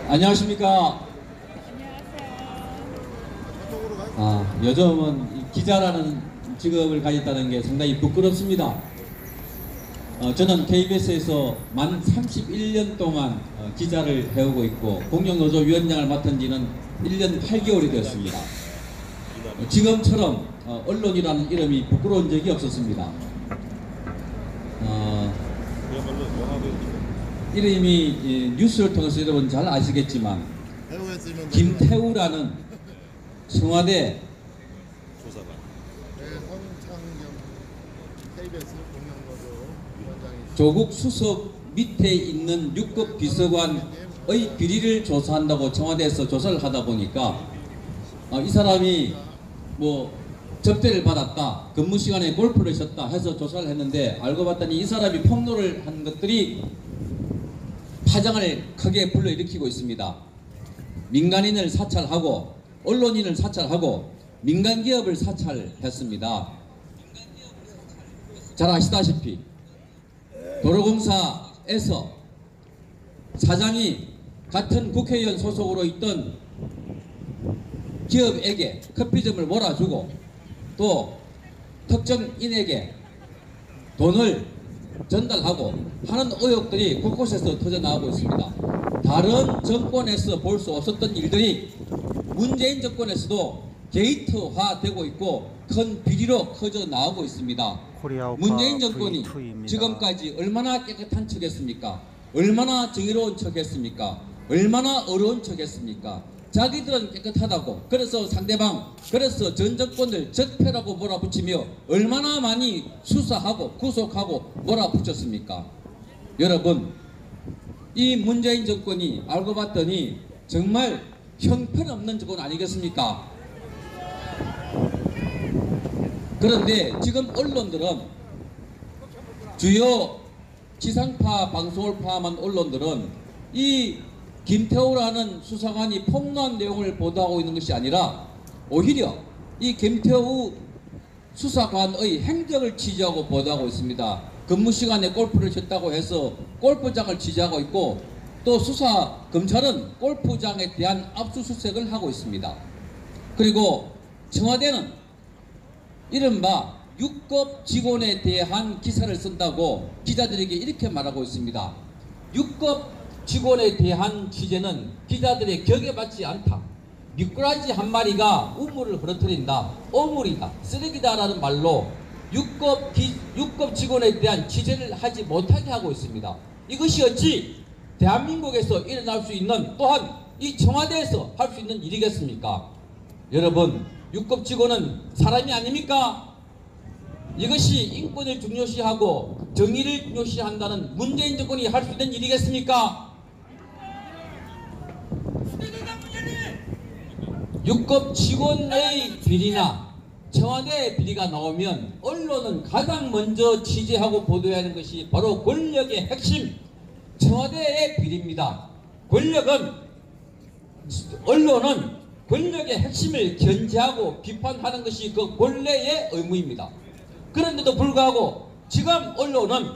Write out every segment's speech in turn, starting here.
안녕하십니까. 요즘은 기자라는 직업을 가졌다는 게 상당히 부끄럽습니다. 저는 KBS에서 만 31년 동안 기자를 해오고 있고 공영노조 위원장을 맡은 지는 1년 8개월이 되었습니다. 지금처럼 언론이라는 이름이 부끄러운 적이 없었습니다. 이름이 뉴스를 통해서 여러분 잘 아시겠지만 김태우라는 청와대 조국 수석 밑에 있는 6급 비서관의 비리를 조사한다고 청와대에서 조사를 하다 보니까 이 사람이 뭐 접대를 받았다, 근무 시간에 골프를 쳤다 해서 조사를 했는데 알고 봤더니 이 사람이 폭로를 한 것들이 파장을 크게 불러일으키고 있습니다. 민간인을 사찰하고 언론인을 사찰하고 민간기업을 사찰했습니다. 잘 아시다시피 도로공사에서 사장이 같은 국회의원 소속으로 있던 기업에게 커피점을 몰아주고 또 특정인에게 돈을 전달하고 하는 의혹들이 곳곳에서 터져나오고 있습니다. 다른 정권에서 볼 수 없었던 일들이 문재인 정권에서도 게이트화되고 있고 큰 비리로 커져 나오고 있습니다. 문재인 정권이 지금까지 얼마나 깨끗한 척했습니까? 얼마나 정의로운 척했습니까? 얼마나 어려운 척했습니까? 자기들은 깨끗하다고, 그래서 상대방, 그래서 전 정권을 적폐라고 몰아붙이며 얼마나 많이 수사하고 구속하고 몰아붙였습니까? 여러분, 이 문재인 정권이 알고 봤더니 정말 형편없는 정권 아니겠습니까? 그런데 지금 언론들은, 주요 지상파 방송을 포함한 언론들은 이 김태우라는 수사관이 폭로한 내용을 보도하고 있는 것이 아니라 오히려 이 김태우 수사관의 행적을 취재하고 보도하고 있습니다. 근무 시간에 골프를 쳤다고 해서 골프장을 취재하고 있고, 또 수사 검찰은 골프장에 대한 압수수색을 하고 있습니다. 그리고 청와대는 이른바 6급 직원에 대한 기사를 쓴다고 기자들에게 이렇게 말하고 있습니다. 6급 직원에 대한 취재는 기자들의 격에 맞지 않다. 미꾸라지 한 마리가 우물을 흐르뜨린다, 오물이다, 쓰레기다라는 말로 6급 직원에 대한 취재를 하지 못하게 하고 있습니다. 이것이 어찌 대한민국에서 일어날 수 있는, 또한 이 청와대에서 할 수 있는 일이겠습니까? 여러분, 6급 직원은 사람이 아닙니까? 이것이 인권을 중요시하고 정의를 중요시한다는 문재인 정권이 할 수 있는 일이겠습니까? 6급 직원의 비리나 청와대의 비리가 나오면 언론은 가장 먼저 취재하고 보도해야 하는 것이 바로 권력의 핵심, 청와대의 비리입니다. 언론은 권력의 핵심을 견제하고 비판하는 것이 그 본래의 의무입니다. 그런데도 불구하고 지금 언론은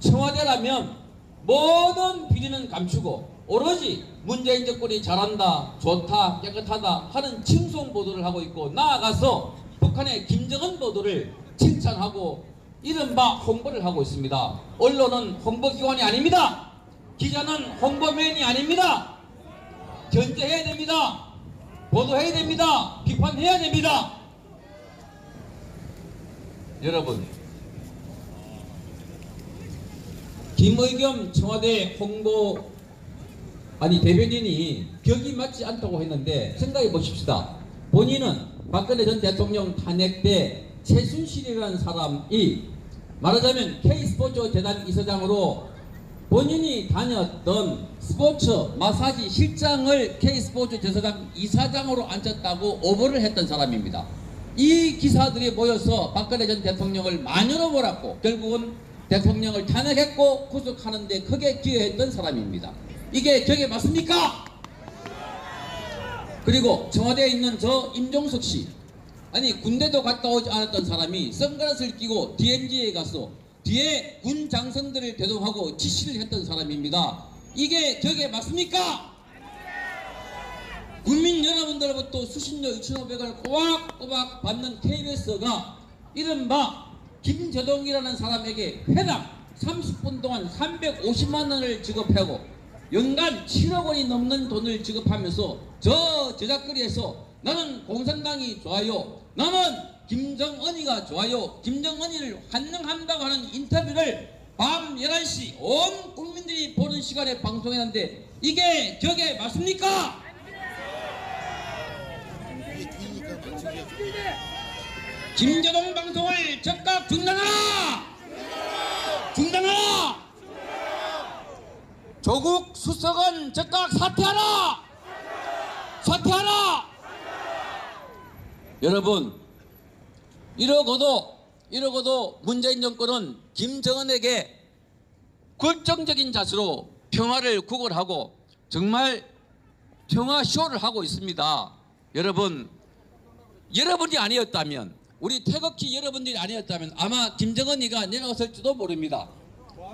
청와대라면 모든 비리는 감추고 오로지 문재인 정권이 잘한다, 좋다, 깨끗하다 하는 칭송 보도를 하고 있고, 나아가서 북한의 김정은 보도를 칭찬하고 이른바 홍보를 하고 있습니다. 언론은 홍보기관이 아닙니다. 기자는 홍보맨이 아닙니다. 견제해야 됩니다. 보도해야 됩니다. 비판해야 됩니다. 여러분, 김의겸 청와대 대변인이 격이 맞지 않다고 했는데 생각해 보십시다. 본인은 박근혜 전 대통령 탄핵 때 최순실이라는 사람이 말하자면 K스포츠 재단 이사장으로 본인이 다녔던 스포츠 마사지 실장을 K스포츠 재단 이사장으로 앉혔다고 오보를 했던 사람입니다. 이 기사들이 모여서 박근혜 전 대통령을 마녀로 몰았고 결국은 대통령을 탄핵했고 구속하는 데 크게 기여했던 사람입니다. 이게 격에 맞습니까? 그리고 청와대에 있는 저 임종석 씨, 아니 군대도 갔다 오지 않았던 사람이 선글라스를 끼고 DMZ에 가서 뒤에 군 장성들을 대동하고 지시를 했던 사람입니다. 이게 격에 맞습니까? 국민 여러분들로부터 수십여 2,500원을 꼬박꼬박 받는 KBS가 이른바 김재동이라는 사람에게 회당 30분 동안 350만 원을 지급하고 연간 7억 원이 넘는 돈을 지급하면서 저 제작거리에서 나는 공산당이 좋아요, 나는 김정은이가 좋아요, 김정은이를 환영한다고 하는 인터뷰를 밤 11시 온 국민들이 보는 시간에 방송했는데 이게 격에 맞습니까? 김재동 방송을 즉각 중단하라! 중단하라! 조국 수석은 즉각 사퇴하라! 사퇴하라! 여러분, 이러고도 문재인 정권은 김정은에게 결정적인 자세로 평화를 구걸하고 정말 평화 쇼를 하고 있습니다. 여러분이 아니었다면, 우리 태극기 여러분들이 아니었다면 아마 김정은이가 내려갔을지도 모릅니다.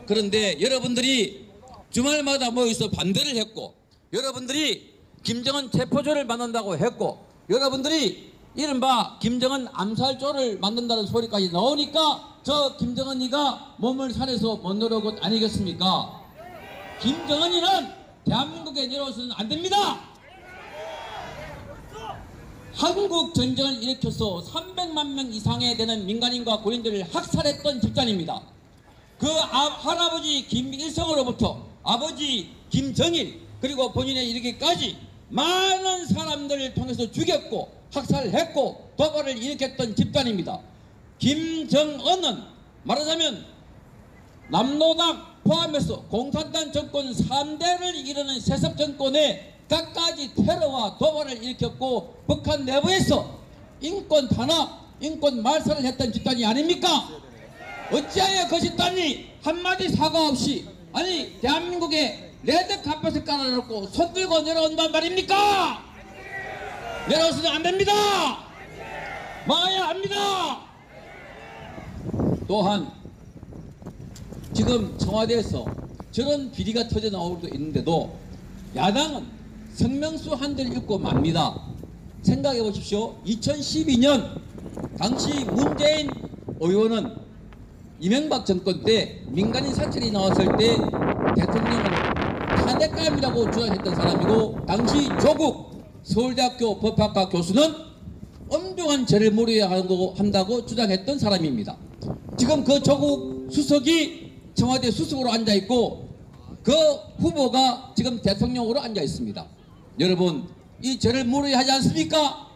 그런데 여러분들이 주말마다 모여서 반대를 했고, 여러분들이 김정은 체포조를 만든다고 했고, 여러분들이 이른바 김정은 암살조를 만든다는 소리까지 나오니까 저 김정은이가 몸을 산에서 못 내려온 것 아니겠습니까? 김정은이는 대한민국에 내려와서는 안 됩니다. 한국 전쟁을 일으켜서 300만 명 이상에 되는 민간인과 군인들을 학살했던 집단입니다. 그 할아버지 김일성으로부터 아버지 김정일 그리고 본인에 이르기까지 많은 사람들을 통해서 죽였고 학살했고 도발을 일으켰던 집단입니다. 김정은은 말하자면 남노당 포함해서 공산당 정권 3대를 이루는 세습 정권의 갖가지 테러와 도발을 일으켰고 북한 내부에서 인권 탄압, 인권 말살을 했던 집단이 아닙니까? 어찌하여 그 집단이 한마디 사과 없이 아니 대한민국에 레드카펫을 깔아놓고 손들고 내려온단 말입니까? 내려오서는 안됩니다. 막아야 합니다. 또한 지금 청와대에서 저런 비리가 터져 나오고 있는데도 야당은 성명서 한 대를 읽고 맙니다. 생각해 보십시오. 2012년 당시 문재인 의원은 이명박 정권 때 민간인 사찰이 나왔을 때 대통령은 탄핵감이라고 주장했던 사람이고, 당시 조국 서울대학교 법학과 교수는 엄중한 죄를 물어야 한다고 주장했던 사람입니다. 지금 그 조국 수석이 청와대 수석으로 앉아있고 그 후보가 지금 대통령으로 앉아있습니다. 여러분, 이 죄를 물어야 하지 않습니까?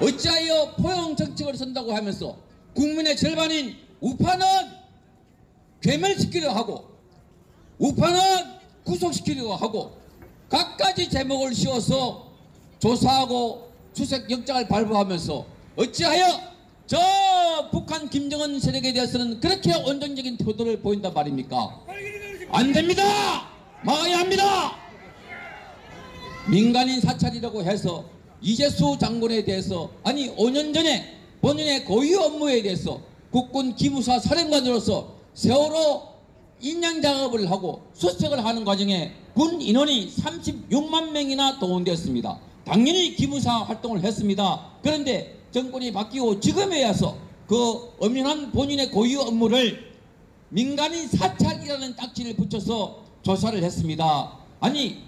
어찌하여 포용 정책을 선다고 하면서 국민의 절반인 우파는 괴멸시키려 하고 우파는 구속시키려고 하고 갖가지 제목을 씌워서 조사하고 수색 영장을 발부하면서 어찌하여 저 북한 김정은 세력에 대해서는 그렇게 온정적인 태도를 보인단 말입니까? 안 됩니다. 막아야 합니다. 민간인 사찰이라고 해서 이재수 장군에 대해서 아니 5년 전에 본인의 고유 업무에 대해서 국군 기무사 사령관으로서 세월호 인양 작업을 하고 수색을 하는 과정에 군 인원이 36만 명이나 동원되었습니다. 당연히 기무사 활동을 했습니다. 그런데 정권이 바뀌고 지금에 와서 그 엄연한 본인의 고유 업무를 민간인 사찰이라는 딱지를 붙여서 조사를 했습니다. 아니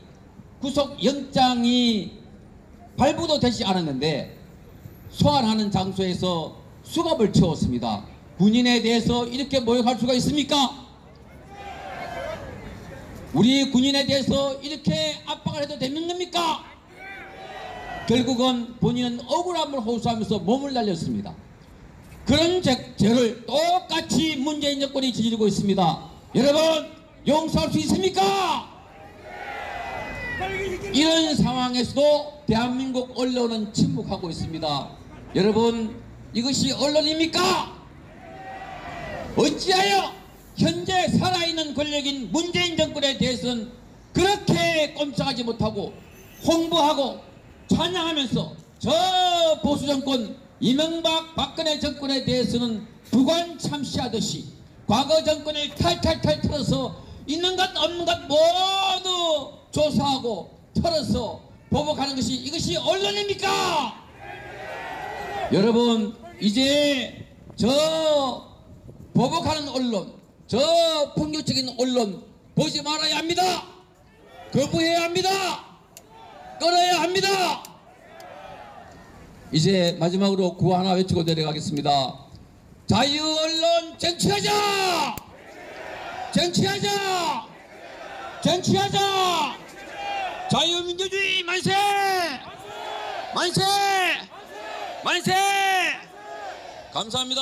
구속영장이 발부도 되지 않았는데 소환하는 장소에서 수갑을 채웠습니다. 군인에 대해서 이렇게 모욕할 수가 있습니까? 우리 군인에 대해서 이렇게 압박을 해도 되는 겁니까? 결국은 본인은 억울함을 호소하면서 몸을 날렸습니다. 그런 죄를 똑같이 문재인 정권이 저지르고 있습니다. 여러분 용서할 수 있습니까? 이런 상황에서도 대한민국 언론은 침묵하고 있습니다. 여러분 이것이 언론입니까? 어찌하여 현재 살아있는 권력인 문재인 정권에 대해서는 그렇게 꼼짝하지 못하고 홍보하고 찬양하면서 저 보수정권 이명박 박근혜 정권에 대해서는 부관 참시하듯이 과거 정권을 탈탈탈 털어서 있는 것 없는 것 모두 조사하고 털어서 보복하는 것이 이것이 언론입니까? 여러분 이제 저 보복하는 언론, 저 폭력적인 언론 보지 말아야 합니다. 거부해야 합니다. 끊어야 합니다. 이제 마지막으로 구호 하나 외치고 내려가겠습니다. 자유언론 쟁취하자! 쟁취하자! 쟁취하자! 자유민주주의 만세! 만세! 만세! 감사합니다.